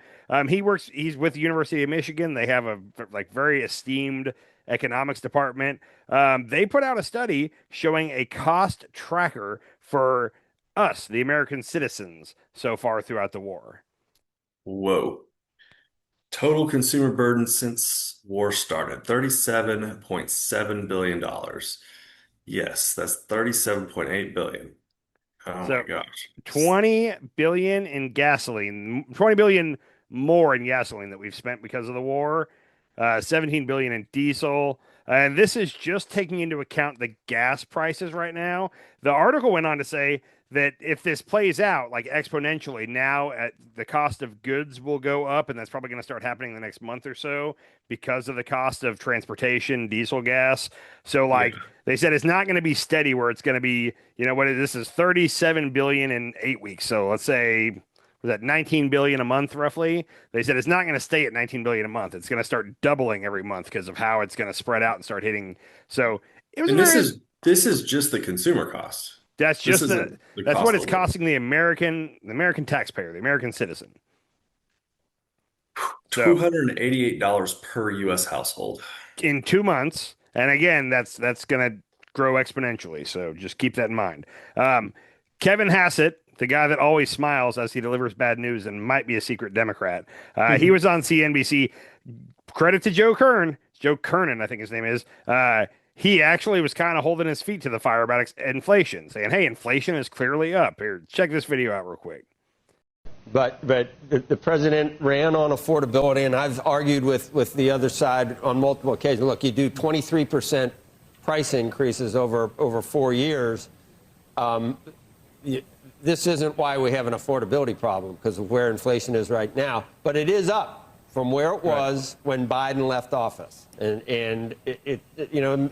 He's with the University of Michigan. They have a like very esteemed economics department. They put out a study showing a cost tracker for us, the American citizens, so far throughout the war. Whoa. Total consumer burden since war started, $37.7 billion. Yes, that's 37.8 billion. Oh my So gosh. 20 billion in gasoline, 20 billion more in gasoline that we've spent because of the war, 17 billion in diesel. And this is just taking into account the gas prices right now. The article went on to say that if this plays out like exponentially, now the cost of goods will go up, and that's probably going to start happening in the next month or so because of the cost of transportation, diesel, gas. So Yeah. like they said, it's not going to be steady where it's going to be, this is 37 billion in 8 weeks. So let's say was that 19 billion a month roughly. They said it's not going to stay at 19 billion a month. It's going to start doubling every month because of how it's going to spread out and start hitting. So it was a And very this is just the consumer cost. that's This just isn't the that's cost what of it's the war. costing the American taxpayer, the American citizen. So $288 per US household. in 2 months, and again, that's going to grow exponentially. So just keep that in mind. Kevin Hassett, the guy that always smiles as he delivers bad news and might be a secret Democrat, he was on CNBC. Credit to Joe Kernan, I think his name is. He actually was kind of holding his feet to the fire about inflation, saying, "Hey, inflation is clearly up." Here, check this video out real quick. But the president ran on affordability, and I've argued with the other side on multiple occasions. Look, you do 23% price increases over 4 years. This isn't why we have an affordability problem because of where inflation is right now, but it is up from where it was when Biden left office, and it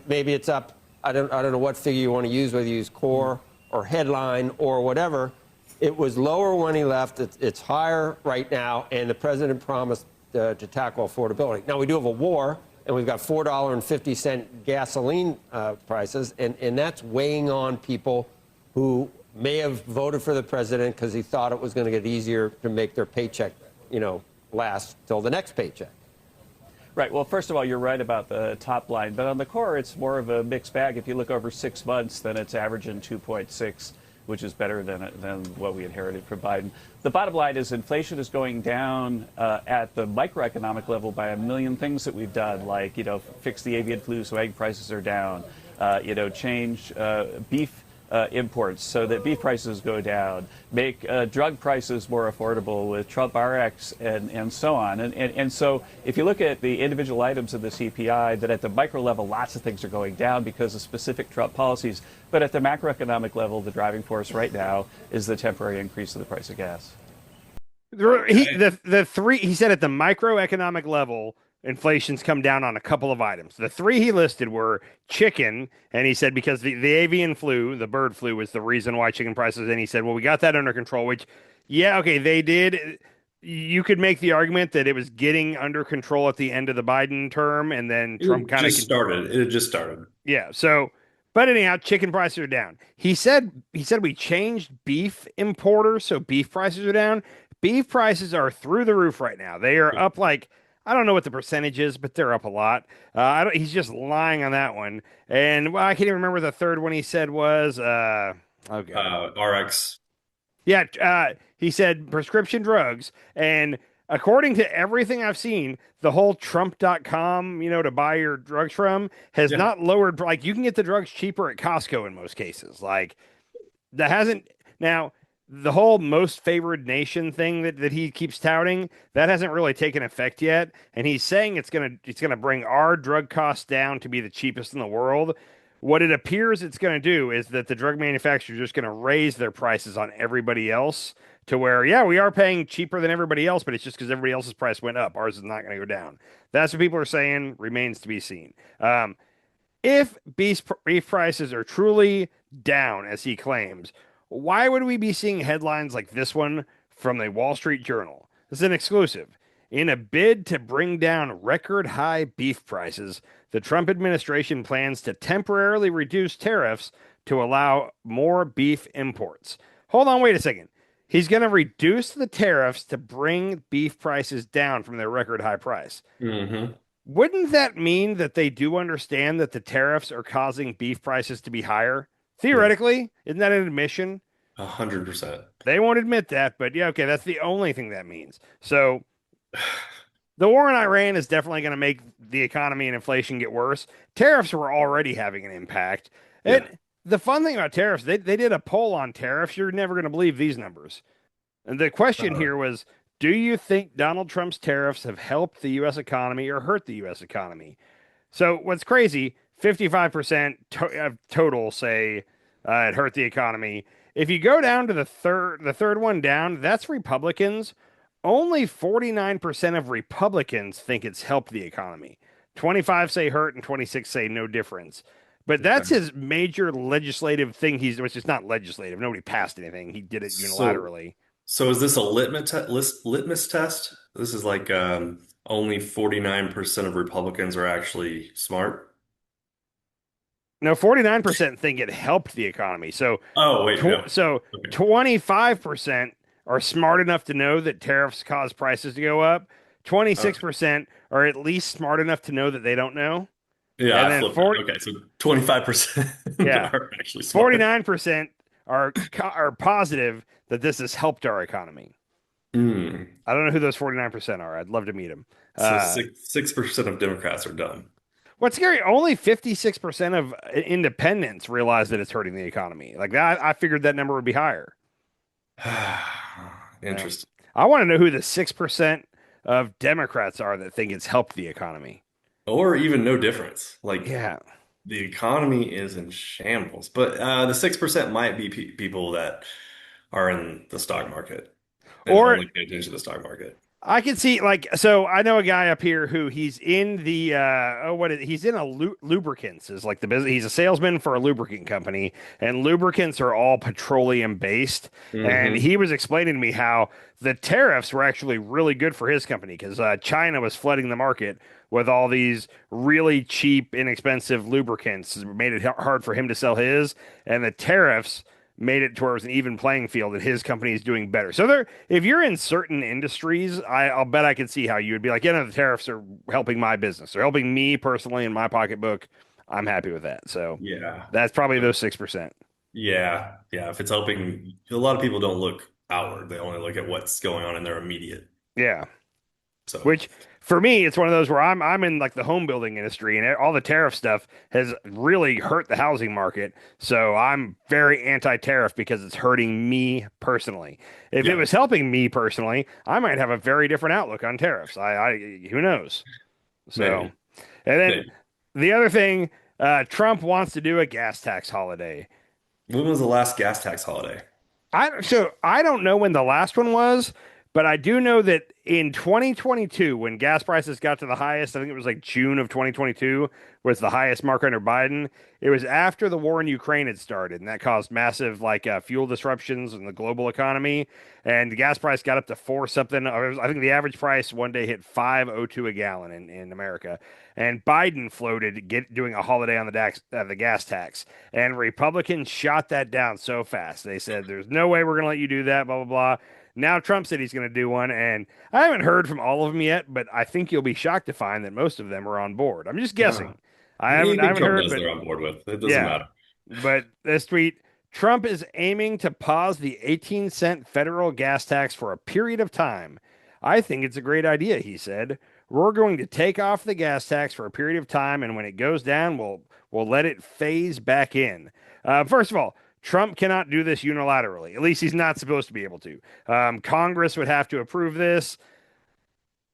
maybe it's up. I don't know what figure you want to use, whether you use core or headline or whatever. It was lower when he left. It's higher right now, and the president promised to tackle affordability. Now we do have a war, and we've got $4.50 gasoline prices, and that's weighing on people who may have voted for the president because he thought it was going to get easier to make their paycheck, last till the next paycheck. Right. Well, first of all, you're right about the top line, but on the core, it's more of a mixed bag. If you look over 6 months, then it's averaging 2.6, which is better than what we inherited from Biden. The bottom line is inflation is going down at the microeconomic level by a million things that we've done, like fix the avian flu so egg prices are down, change beef imports so that beef prices go down, make drug prices more affordable with Trump RX and so on. And so if you look at the individual items of the CPI, that at the micro level, lots of things are going down because of specific Trump policies. But at the macroeconomic level, the driving force right now is the temporary increase of the price of gas. He said at the microeconomic level, inflation's come down on a couple of items. The three he listed were chicken, and he said because the avian flu, the bird flu, was the reason why chicken prices. And he said, well, we got that under control. Which, yeah, okay, they did. You could make the argument that it was getting under control at the end of the Biden term, and then Trump kind of It just started. Yeah, so But anyhow, chicken prices are down. He said we changed beef importers, so beef prices are down. Beef prices are through the roof right now. They are up like I don't know what the percentage is, but they're up a lot. He's just lying on that one. And well, I can't even remember the third one he said was oh god. RX. Yeah, he said prescription drugs. And according to everything I've seen, the whole Trump.com, to buy your drugs from has not lowered. Like, you can get the drugs cheaper at Costco in most cases. Like, that hasn't. Now, the whole most favored nation thing that he keeps touting, that hasn't really taken effect yet. And he's saying it's gonna bring our drug costs down to be the cheapest in the world. What it appears it's going to do is that the drug manufacturers are just going to raise their prices on everybody else to where, yeah, we are paying cheaper than everybody else, but it's just because everybody else's price went up. Ours is not going to go down. That's what people are saying. Remains to be seen. If beef prices are truly down, as he claims, why would we be seeing headlines like this one from the Wall Street Journal? This is an exclusive. In a bid to bring down record high beef prices, the Trump administration plans to temporarily reduce tariffs to allow more beef imports. Hold on, wait a second. He's going to reduce the tariffs to bring beef prices down from their record high price. Mm-hmm. Wouldn't that mean that they do understand that the tariffs are causing beef prices to be higher? Theoretically, isn't that an admission? 100%. They won't admit that, but yeah, okay, that's the only thing that means. So the war in Iran is definitely going to make the economy and inflation get worse. Tariffs were already having an impact. And the fun thing about tariffs, they did a poll on tariffs. You're never going to believe these numbers. And the question here was, do you think Donald Trump's tariffs have helped the U.S. economy or hurt the U.S. economy? So what's crazy, 55% of total say it hurt the economy. If you go down to the third one down, that's Republicans. Only 49% of Republicans think it's helped the economy. 25 say hurt and 26 say no difference. But that's his major legislative thing. Which is not legislative. Nobody passed anything. He did it unilaterally. So is this a litmus test? This is like only 49% of Republicans are actually smart. No, 49% think it helped the economy. So, oh wait, no. So okay. 25% are smart enough to know that tariffs cause prices to go up. 26% are at least smart enough to know that they don't know. Yeah, and then okay, so 25% are actually smart. 49% are positive that this has helped our economy. I don't know who those 49% are. I'd love to meet them. So 6% of Democrats are dumb. What's scary, only 56% of independents realize that it's hurting the economy. Like that, I figured that number would be higher. Interesting. I want to know who the 6% of Democrats are that think it's helped the economy. Or even no difference. Like, yeah, the economy is in shambles. But the 6% might be people that are in the stock market and or only pay attention to the stock market. I can see, so I know a guy up here who he's in the he's in a lubricants is like the business. He's a salesman for a lubricant company, and lubricants are all petroleum based. And he was explaining to me how the tariffs were actually really good for his company because China was flooding the market with all these really cheap, inexpensive lubricants. It made it hard for him to sell his, and the tariffs made it towards an even playing field, and his company is doing better. So if you're in certain industries, I'll bet I can see how you would be like, the tariffs are helping my business. They're helping me personally in my pocketbook. I'm happy with that. So yeah, that's probably those 6%. Yeah. If it's helping, a lot of people don't look outward. They only look at what's going on in their immediate. Yeah. So, which for me, it's one of those where I'm in like the home building industry, and all the tariff stuff has really hurt the housing market. So I'm very anti-tariff because it's hurting me personally. If it was helping me personally, I might have a very different outlook on tariffs. Who knows? So, maybe. And then the other thing, Trump wants to do a gas tax holiday. When was the last gas tax holiday? I don't know when the last one was, But I do know that in 2022, when gas prices got to the highest, I think it was like June of 2022, was the highest mark under Biden. It was after the war in Ukraine had started, and that caused massive fuel disruptions in the global economy. And the gas price got up to four something. I think the average price one day hit 5.02 a gallon in America. And Biden floated doing a holiday on the gas tax, and Republicans shot that down so fast. They said, "There's no way we're going to let you do that." Blah blah blah. Now Trump said he's going to do one, and I haven't heard from all of them yet, but I think you'll be shocked to find that most of them are on board. I'm just guessing. I haven't Trump heard, knows but they're on board with. It doesn't yeah. matter. But this tweet, Trump is aiming to pause the 18-cent federal gas tax for a period of time. I think it's a great idea, he said. We're going to take off the gas tax for a period of time, and when it goes down, we'll let it phase back in. First of all, Trump cannot do this unilaterally. At least he's not supposed to be able to. Congress would have to approve this.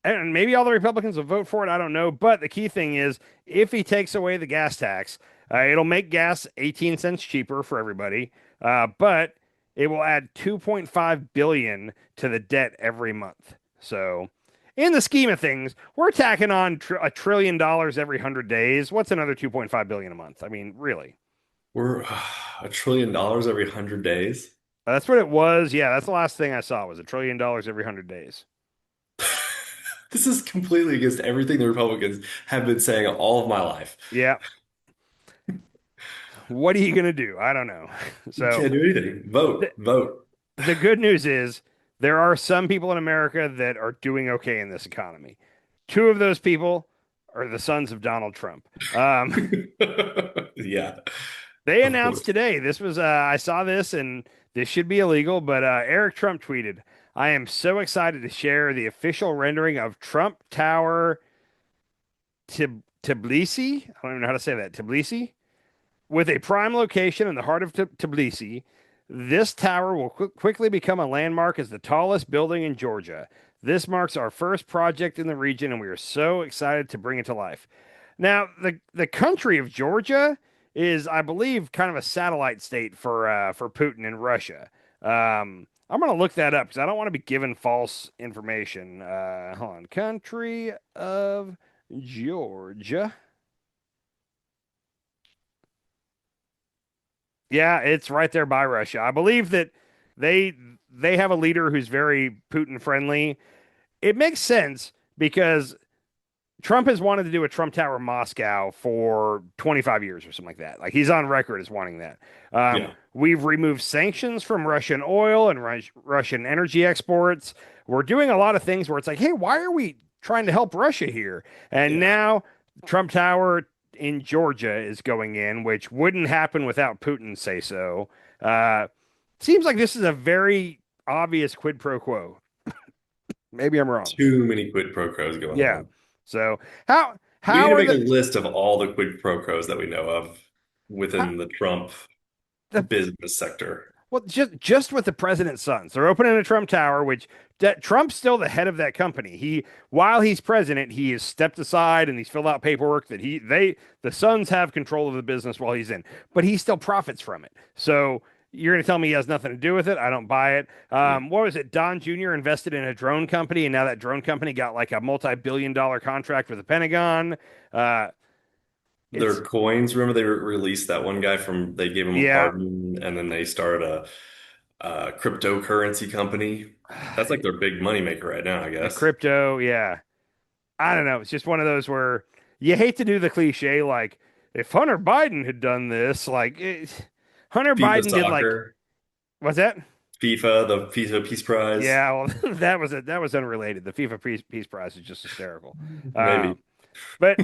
And maybe all the Republicans will vote for it. I don't know. But the key thing is, if he takes away the gas tax, it'll make gas 18 cents cheaper for everybody. But it will add $2.5 billion to the debt every month. So in the scheme of things, we're tacking on $1 trillion every 100 days. What's another $2.5 billion a month? I mean, really. We're $1 trillion every 100 days. That's what it was. Yeah, that's the last thing I saw was $1 trillion every 100 days. This is completely against everything the Republicans have been saying all of my life. Yeah. What are you going to do? I don't know. So you can't do anything. Vote. The good news is there are some people in America that are doing okay in this economy. Two of those people are the sons of Donald Trump. Yeah. They announced today, this was, I saw this and this should be illegal, but Eric Trump tweeted, "I am so excited to share the official rendering of Trump Tower Tbilisi." I don't even know how to say that. Tbilisi. With a prime location in the heart of Tbilisi, this tower will quickly become a landmark as the tallest building in Georgia. This marks our first project in the region, and we are so excited to bring it to life. Now, the country of Georgia is, I believe, kind of a satellite state for Putin and Russia. I'm going to look that up because I don't want to be given false information. Hold on. Country of Georgia. Yeah, it's right there by Russia. I believe that they have a leader who's very Putin friendly. It makes sense because Trump has wanted to do a Trump Tower Moscow for 25 years or something like that. Like he's on record as wanting that. We've removed sanctions from Russian oil and Russian energy exports. We're doing a lot of things where it's like, hey, why are we trying to help Russia here? And now Trump Tower in Georgia is going in, which wouldn't happen without Putin say so. Seems like this is a very obvious quid pro quo. Maybe I'm wrong. Too many quid pro quos going on. So how we need to make a list of all the quid pro quos that we know of within the Trump business sector. Well, just with the president's sons, they're opening a Trump Tower, which Trump's still the head of that company. While he's president, he has stepped aside and he's filled out paperwork that the sons have control of the business while he's in, but he still profits from it. So you're going to tell me he has nothing to do with it? I don't buy it. What was it? Don Jr. invested in a drone company, and now that drone company got like a multi-billion-dollar contract with the Pentagon. Their coins, remember they released that one guy they gave him a pardon, and then they started a cryptocurrency company. That's like their big moneymaker right now, I guess. Crypto, yeah. I don't know. It's just one of those where you hate to do the cliche, like if Hunter Biden had done this, Hunter Biden did like, what's that? FIFA, the FIFA Peace Prize. Yeah, well, that was unrelated. The FIFA Peace Prize is just hysterical. Maybe, but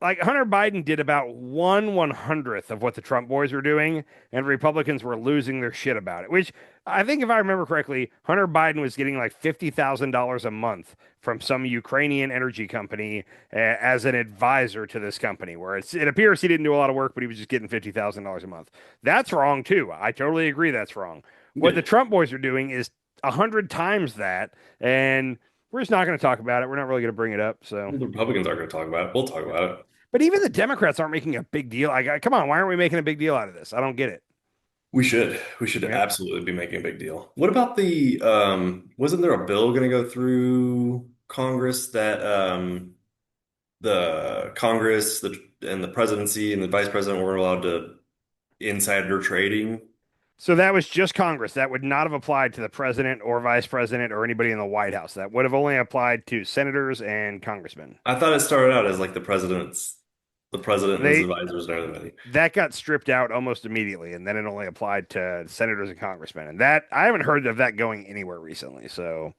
like Hunter Biden did about 1/100th of what the Trump boys were doing, and Republicans were losing their shit about it. Which I think, if I remember correctly, Hunter Biden was getting like $50,000 a month from some Ukrainian energy company as an advisor to this company, where it appears he didn't do a lot of work, but he was just getting $50,000 a month. That's wrong too. I totally agree that's wrong. What the Trump boys are doing is 100 times that, and we're just not going to talk about it. We're not really going to bring it up. So the Republicans aren't going to talk about it. We'll talk about it. But even the Democrats aren't making a big deal. Come on, why aren't we making a big deal out of this? I don't get it. We should. We should Yeah. absolutely be making a big deal. What about the wasn't there a bill going to go through Congress that the Congress and the presidency and the vice president weren't allowed to insider trading? So that was just Congress. That would not have applied to the president or vice president or anybody in the White House. That would have only applied to senators and congressmen. I thought it started out as like the president and his They advisors and everybody. that got stripped out almost immediately, and then it only applied to senators and congressmen. And that I haven't heard of that going anywhere recently. So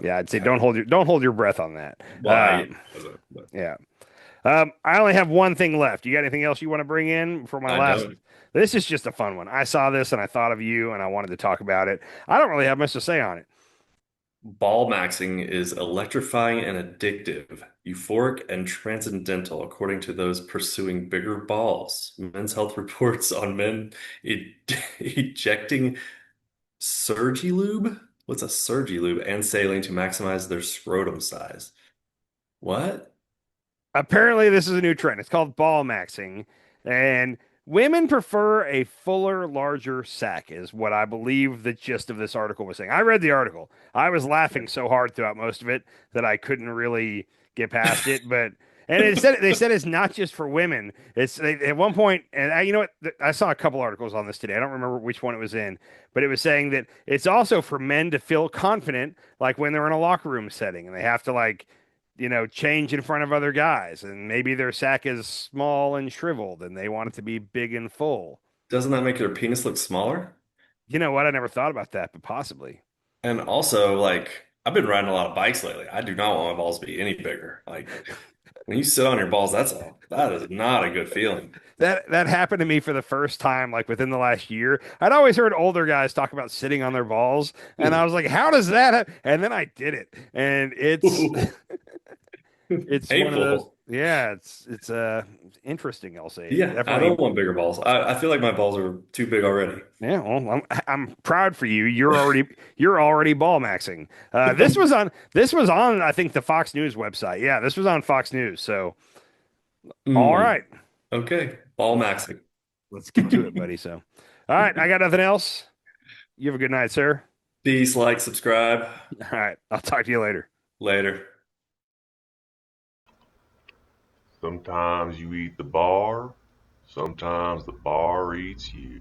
yeah, I'd say don't hold your breath on that. Well, Yeah. I only have one thing left. You got anything else you want to bring in for my I last? don't. This is just a fun one. I saw this and I thought of you and I wanted to talk about it. I don't really have much to say on it. Ball maxing is electrifying and addictive, euphoric and transcendental, according to those pursuing bigger balls. Men's Health reports on men ejecting Surgy lube? What's a Surgy lube? And saline to maximize their scrotum size. What? Apparently, this is a new trend. It's called ball maxing, and women prefer a fuller, larger sack, is what I believe the gist of this article was saying. I read the article. I was laughing so hard throughout most of it that I couldn't really get past it. But they said it's not just for women. At one point, and you know what? I saw a couple articles on this today. I don't remember which one it was in, but it was saying that it's also for men to feel confident, like when they're in a locker room setting and they have to change in front of other guys, and maybe their sack is small and shriveled and they want it to be big and full. Doesn't that make their penis look smaller? You know what? I never thought about that, but possibly. And also, like, I've been riding a lot of bikes lately. I do not want my balls to be any bigger. Like, when you sit on your balls, that is not a good feeling. That happened to me for the first time, like within the last year. I'd always heard older guys talk about sitting on their balls, and I was like, "How does that happen?" And then I did it, and it's one of those. Painful. Yeah, it's interesting. I'll say. Yeah, I Definitely. don't want bigger balls. I feel like my balls are too big already. Yeah, well, I'm proud for you. You're already ball maxing. This was on I think the Fox News website. Yeah, this was on Fox News. So all right, Okay, ball maxing. let's get to it, buddy. So all right, I got nothing else. You have a good night, sir. Peace, like, subscribe. All right, I'll talk to you later. Later. Sometimes you eat the bar, sometimes the bar eats you.